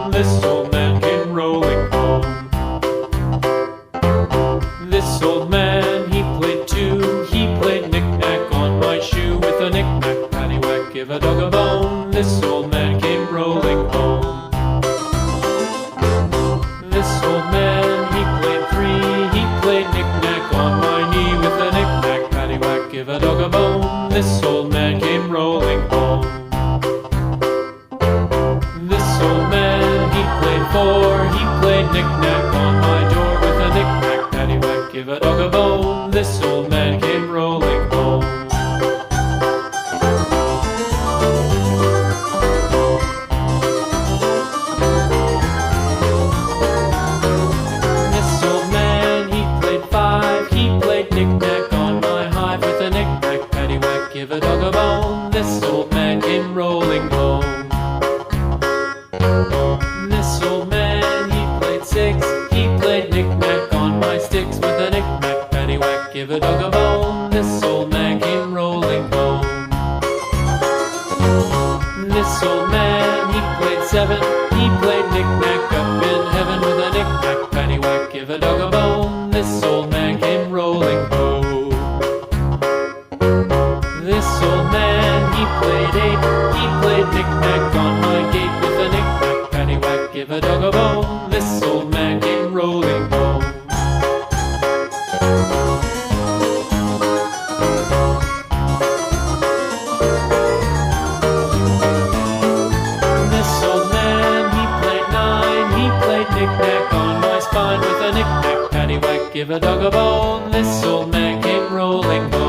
bone. This old man came rolling home. This old man, he played too. He played knick-knack on my shoe. With a knick-knack, paddywhack, give a dog a bone. This old man came rolling home. This old man, he played three. He played knick-knack on my knee. With a knick-knack, paddywhack, give a dog a bone. This old man came rolling home. This old man, he played four. He played knick-knack on my door. With a knick-knack, paddywhack, give a dog a bone. This old man came rolling home. This old man, he played five. He played knick-knack on my hive. With a knick-knack, paddywhack, give a dog a bone. This old man came rolling home. This old man, he played six. He played knick-knack on my sticks. With a knick-knack, paddywhack, give a dog a bone. This old man came rolling home. This old man, he played seven. He played knick-knack up in heaven. With a knick-knack, paddywhack, give a dog a bone. This old man came rolling home. This old man, he played eight. He played knick-knack on my gate. With a knick-knack, paddywhack, give a dog a bone. This old man came rolling home. This old man, he played nine. He played knick-knack on my spine. With a knick-knack, paddywhack, give a dog a bone. This old man came rolling home.